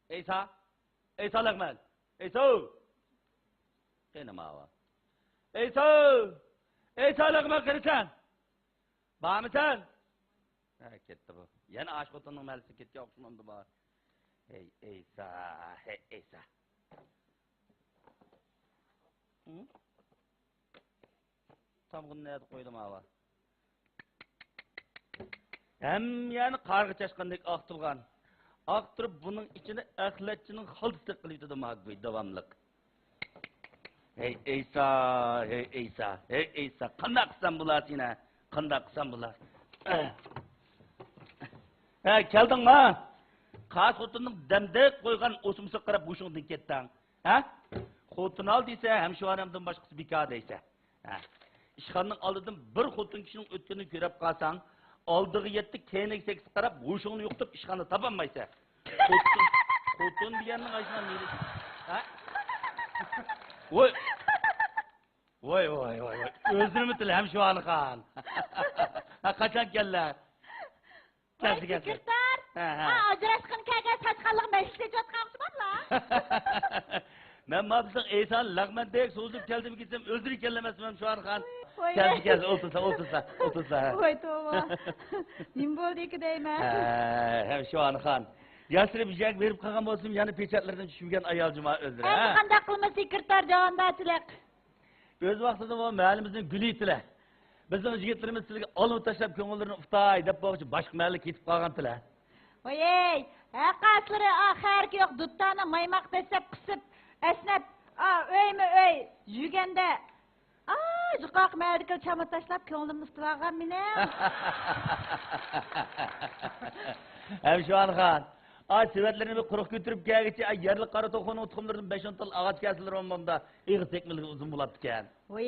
Eysa. Eysa Lagman. Eysa. Gene mava. Eysa. Eysa Lagman kırısan. Bağ mısın? Ha gitti bu. Yine aşk otanın melisi gitti okşumamdı bağ. Hey Eysa. Hey Eysa. Hı? Tam bunu nerede koydum hava? Hem yani kargı çaşkandaki aktılgan. Aktırıp bunun içine ahletçinin haltıslık kılıydı da mağdubi devamlık. Hey Eysa, hey Eysa, hey Eysa. Kandak kısan bular yine. Kandak kısan bular. Geldin ha? Kaç kutunun demdek koygan osumsu kırıp kuşundan kettin. Kutun al deyse hem şu anamdan başkası bir kağıt deyse. İşkanın alıdın bir kutun kişinin ötkenini görüp kalsan, aldığı yetti kenek seksi karab, kuşunu yoktup işkanı tapanmaysa. Kutun diyenin açından neydi? Oy! Oy oy oy oy! Özünü mü tile hem şu anı kan? Kaçak geller? Oy sekreter! Ajrasqın kelgen saçqanlıq məşqdə jatqanmışmamla. Ben mabısın Eysan Lagman deyik soğuzup geldim gitsem öldürü kellemezmem şu an kan. Gel otursa. Oy tova. Nim boldu ki deymen. Hem şu an kan. Yasırıp jek verip kalkan bolsun yani peçetlerden düşürgen ayalcıma öldürü. Hem qandaq qılma sekreter javanda tilek. Öz vaxtında o mahallimizin gülü itile. Bizim jigitlerimiz sizge alıp taşlap köngüllerini uftay dep boğucu başka mahalle ketip kalgan tile. Oy, qasları axarki yoq duttana maymaq desep qısıp esnep öy jügende juqaq mədikal çama taşlap köngülümni ıstılağan minem. Hem şu an kan. Sivetlerini bir kuruk götürüp gelgiçi yerli karı toxunu utkumlarının 5-10 tal ağaç kesilir ondan iği tekmeli uzun bulatken. Oy,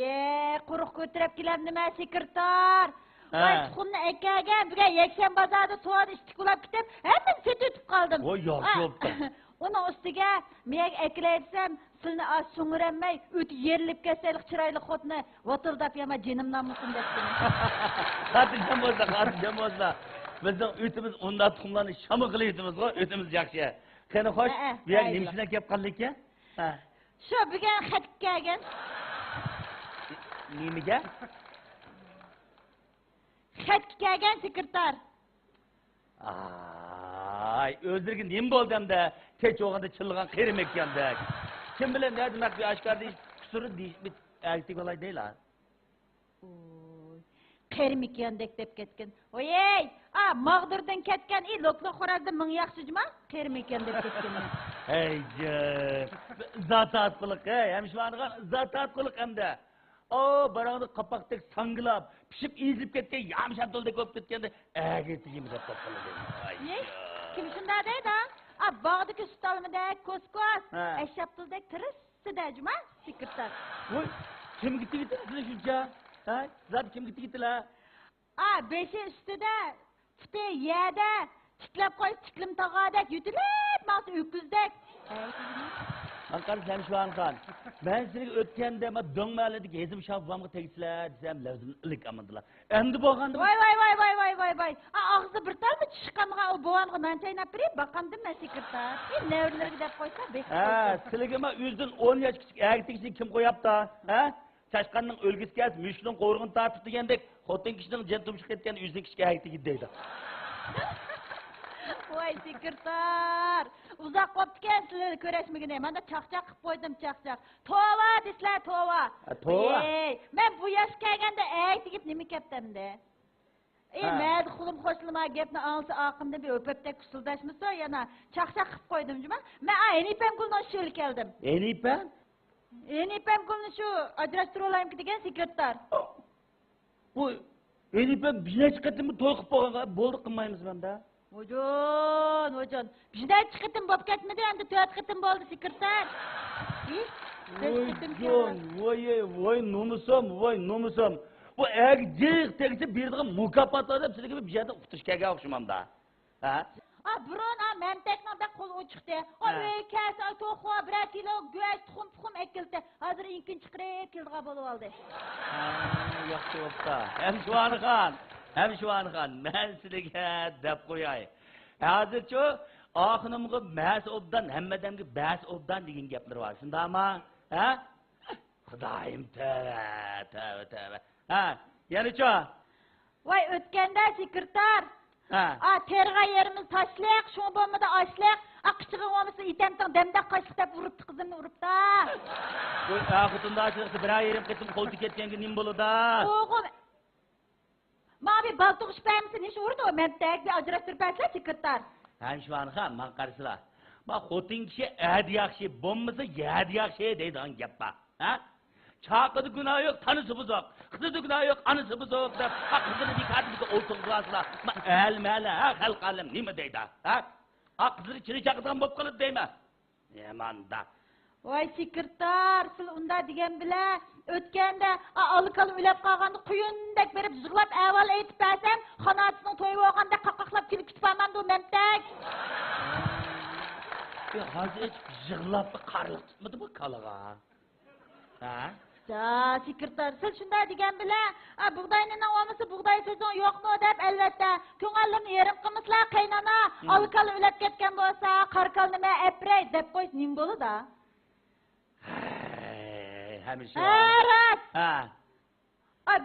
kuruk götürüp kilem nime sekreter. Vay tuxumni ekkagan, bugun yakshan bozorda soat istiqlab ketib, hamma set o'tib qoldim. Voy, yo'q. Uning ustiga men eklaysam, silni so'ngiramay, o'ti yerilib ketaylik chiroyli xotni vatildab yama jinimdan muqim debdim. Xatirjam bo'lsa. Bizning o'timiz unda tuxumlarni shami qilaymiz, o'timiz yaxshi. Qani xo'sh, bu yer nimasidan kelib qoldik-a? Shu bugun xat kelgan. Nimaga? Xat kelgan sekreter. Ay, o'zligi nim bo'ldimda, kech o'g'anda chilg'an qerim ekanda. Kim bilan ne demak bir oshkor deyish, kusuri deyish, bit aytib olay deylar. Qerim ekandek deb ketgan. Oyey, mağdurdan ketgan, lokli xorazda ming yaxshijma? Qerim ekan deb ketgan. Hey, zatat qiliq, hem şu an zatat qiliq hamda. Barağını kapaktek sangılap, pişip izlip ketken, yamşan tolda köp ketkende, getiyim dep qoldi. Kim shunda deydi? Bağdaki stolmidek, koskos, eşaptıldek tırısı dejma, sekreter. Oy, kim gitti size şunca? Zat kim gitti la? Beşi üstüde, fıtı yerde, tiklep koy, tiklim tağadek, yütülüp, nasıl öküzdek. Ankara sen şu an kan. Ben seni ötkende ama dön mahalledeki hezim şafamı tegisler desem lezim ılık amandılar. Endi boğandı mı? Vay. Ağzı bir tal mı çıkanlığa o boğanlığı men çaynap bireyim, bakandım ben sekreter. Nevrileri gidip koysa bekliyorsun. Siligime yüzdün 10 yaş küçük erkeksin kim koyap da? Çaşkanın ölgüsü gelsin, müşlünün koruğunu tartıp diyendek, hotun kişinin centumşuk etken yüzdün küçük erkek giddeydi. Vay sekreter. Uzak koptuken sizleri köreşmegine. Ben de çakçak kıp koydum çakçak. Tova disler tova. Tova? Ben bu yaş kelgende eğitti gip nimi keptem de. Məyədi xulum xoşluma gepni ansı aqımda bir öpöptek kusuldaşmışsa yana çakçak kıp koydum cuma. Ben enipem kuluna şöyle geldim. Enipem? Enipem kulunu şu adrestür olayım ki degen sekreter. Bu enipem bizne çıkarttın mı toy kıp bolduk kılmayımız ben de. Ocan. Bizden çıkıtım bop ketmedi hem de tüyat kıtım boldu sekreter. Voy numusum. Bu ercik tekisi bir de mukafat edip size gibi bir yerde utuş kege okşumam da. Buron memtekna da kol uçuktu. Öyle kes, toxu, bir kilo göğüs, tuxum ekildi. Hazır inkin çıkırıp kildiğe bolu oldu. Yaxşı olsa. Hem şu an kan. Ben size dep koyay. Hazır şu Ahınımғы мәз obdan, həmmədəmгі bəs obdan деген gepler var. Şunda mı? Ha? Xudayım tövbe. Ha, yani ço? Vay ötkende sekreter. Ha. Terga yerimiz taşlıq, şunu bomba da açlıq. Qıçığı olmasa itemten demde kaşık dep vuruptu kızımı vurup da. Bu akıtında açılıkta bir ay yerim kettim koltuk ketkengi nim bolu da. Oğlum. Mavi baltık işbəyimsin hiç vurdu o mentek bir ajrastırıp etler sekreter. Hem şu an ha, man karşıla. Bak hotin kişi adi yakşı, bombası yadi yakşı deydi an yapma. Ha? Çağladı günah yok, tanısı buzok. Kızı da günah yok, anısı buzok. Bak kızını bir kadın olsun kılasıla. Ma el ha, halk alem ne mi deydi ha? Ha kızını içine çakıdan bop kalıp deyme. Yaman da. Vay sekreter, sil unda degen bile. Ötkende alıkalı ülep kalgandı kuyundek berip zıglap evvel eğitip bersem xanatısının toyu olganda kakaqlap kilip kitip almandı o mentek. Hazır hiç zıglap karlık tutmadı mı kalığa? Ha? Ya sekreter, sil şunda degen bile. Buğdayının olması buğday sezon yok mu dep elbette. Köngəllerini yerim kımısla kaynana. Alıkalı ülep ketken bolsa karkal nime eprey dep koyuz nim bolu da. Hemiş var. Evet. Ha.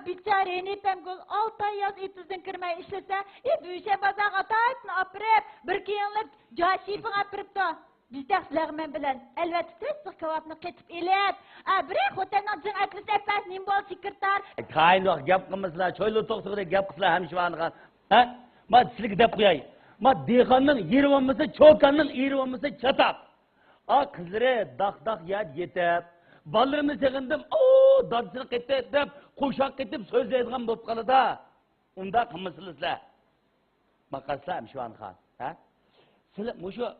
Biçare nipem gol 6 ay yaz itizden kirmeye işlese, büyüşe bazak ataytın aprep, bir kıyınlık caşipin aprep da. Bizde silahmen bilen, elbette tüsük kavapını ketip ilet. Bırak otelden cın etlis epet nimbol sekreter. Kaynak yapkımızla, çoylu toksuğu da yapkısla hemiş var. Ha? Ma silik dep kuyay. Ma dekanın yeri olması, çokanın yeri olması çatap. Kızları dak yad yetep. Ballarını segindim, dansını ketep, koşak ketep sözleydiğim bop kalı da. Onda kımısılızla. Makarsam şu an ha. Ha? Sıla, muşu,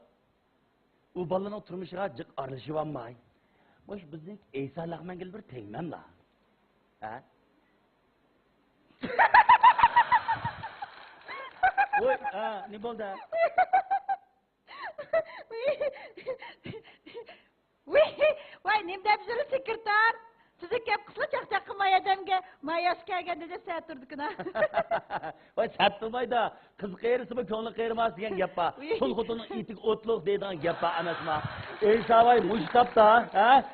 o ballarına oturmuşa cık arlışı var mı? Muş bizim Eysa Lahman gel bir teğmen la. Ha? Oy, ne oldu? Vay nimde bizleri sekreter. Sizi kep kısla çak maya demge. Mayas kelgende de sen turduk ha. Vay sattılmaydı. Kız kayırısı mı köngülü kayırmaz diyen yapma. Sul kutunun itik otluk deyden yapma anasma. Eysa vay muştap da. Ha?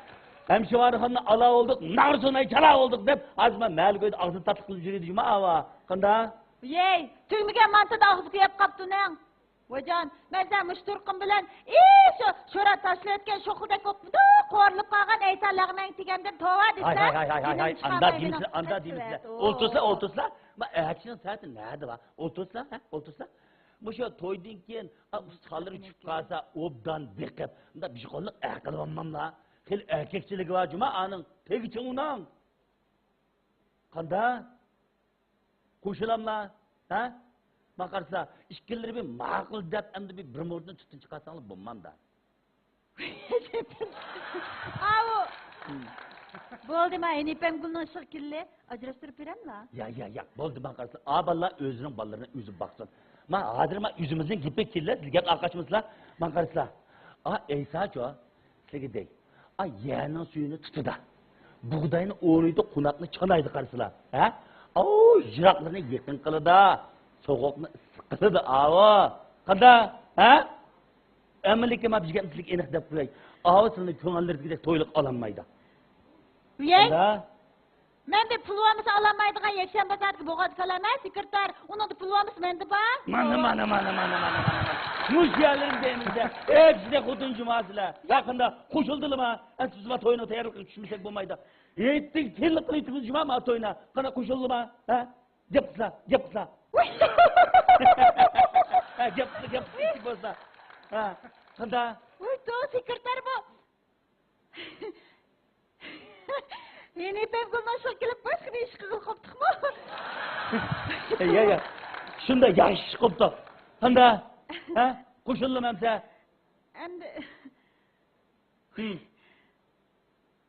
Hem şu an hanı ala olduk, nar sonayı çala olduk deyip azma mel koydu ağzı tatlı kılıcı yürüdü cuma ava. Kanda? Yey, tüymüge mantıda ağzı kıyap kaptın en. Vacan, ben sen müştürküm bilen, şura taşlı etken şokuldek okmudu, korlup kalgan eysallarımın tigemden tova dişler. Hay, anda demişler. Oltusla. Ma hepsinin saati nerede var? Oltusla. Bu şu toydun ki, salları çıkıp kalsa, obdan bekip, da bir şey kolluk erkek olmam la. Kel erkekçilik var cuma anın, teki çoğunan. Kanda? Kuşulam la, ha? Bakarsa, işkilleri bir makul dep, hem de bir mordunu tutun çıkarsanlı bulmam da. Avu. Boldu ma enipem gülün şirkilli, ajrastırıp verem la. Ya, boldu bakarsa, aballa özünün ballarına üzüp baksın. Ma hadir yüzümüzün gipek kirler, gel arkadaşımızla, bakarsa. Eysa ço, segi dey. Yeğenin suyunu tutu da. Buğdayını oğluydu, kunakını çanaydı karşıla. Ha? Jiraklarını yakın kılı da. Soğukunu sıkılı da. Kanda, ha? Emelik ema bizgen islik enek dep koyay. Sını köngəlleri gidek toyluk alanmaydı. Yey? Kanda? Men de pulvamızı alamaydıgan yekşen bazardı boğadı kalamay, sekreter. Onun da pulvamız mende ba? Mana. Muş yerlerim deyimizde. Hepsi de kudun cumasıyla. Yakında koşuldular mı? Siz toyuna tayarlık düşmüşsek bulmaydı. Yettik tillikli itimiz cuma mı toyuna? Kana koşuldu mu? Ha? Yapısla. Yapısla. Yapısla. Ha? Kanda? Uy, to sekreter bu. Yeni pep gülün şirkilip başka bir iş kızıl koptuk mu? Ya. Şunda yaş koptu. Kanda? Ha? Koşuldu mu hemse? Hem de...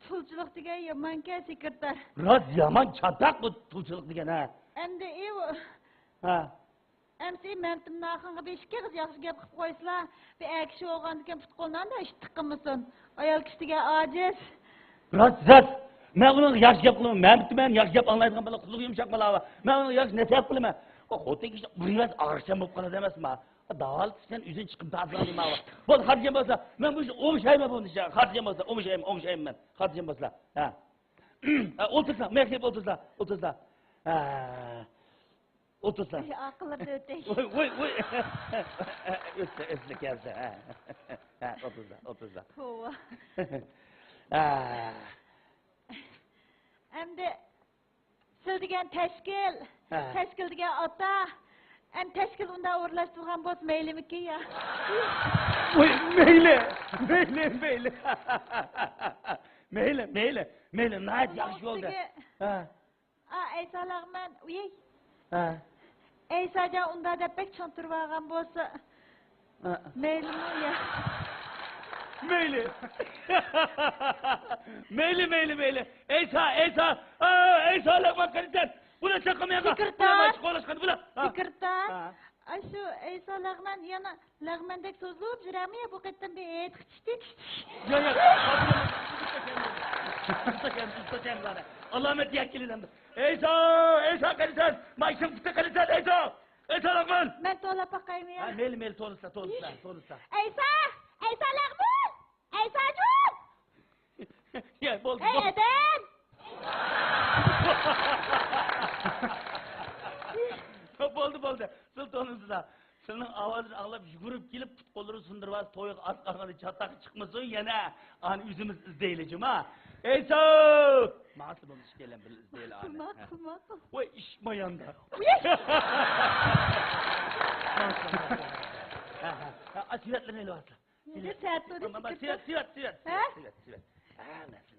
Pulculuk diye yaman ki sekreter. Biraz yaman çatak bu tulçuluk diyen ha. Hem de iyi bu. Ha. Hem de mentim nakınga beş kez yaxşı gep kıp koysla. Bir ekşi olgan diken futkolundan da iş tıkkımısın. Ayal kişiге aciz. Biraz. Ben onun yaş yapılımı, ben yaş yap anlaydıgan bana kuzuk yumuşak bala var. Ben onun yaş nesihat kılımı. O hotek işte biraz ağırşan bulup kalı demez mi? Dağıl sen üzün çıkıp tazlanayım abi. Bol harcamazsa ben bu işi omuşayım bunu işte. Harcamazsa omuşayım ben. Harcamazsa. Ha. Otursa, mektep otursa. Ha. Otursa. Akıllı öteş. Oy. Üstte gelse. Ha. Otursa. Kova. Ha. Hem de sildigen teşkil. Ha. Teşkil digen ata. Hem teşkil unda uğurlaştırgan boz meylimi ki ya. Oy meyle. Meyle. Nayet yaxşı oldu. Ha. Eysa lağmen uyey. Ha. Eysaca unda da pek çoğuntur vargan bolsa. Ha. Meylimi ya. Meyli. Meyli. Eysa. Eysa lakman kaliten. Buna çakamaya kalk. Fikirtan. Buna. Fikirtan. Ha. Şu Eysa lağmen yana lağmendek sözlüğüp jirami ya bu kadar bir et kıçtık. Ya. Ustaken bana. Allah'ım et yakilinden. Eysa kaliten. Maişim fıta kaliten Eysa. Eysa lakman. Ben tola bakayım ya. Meyli torusta. Eysa lağmen. Eysacığım. Ya bol. Eden. Boldu. Sultanınızda. Senin avazını alıp yugurub gelip futbolları sındırmaz, toyuq asqarğanı çatak çıkmasın yana. Ani üzümüz izdeyleceğim ha. Eyso! Nasıl bunu işleyelim bir izdeyle ani. Makul. Vay işmayanda. Asiratlı neyle varsa. Sirat doğru Sirat. Ha? Nasıl.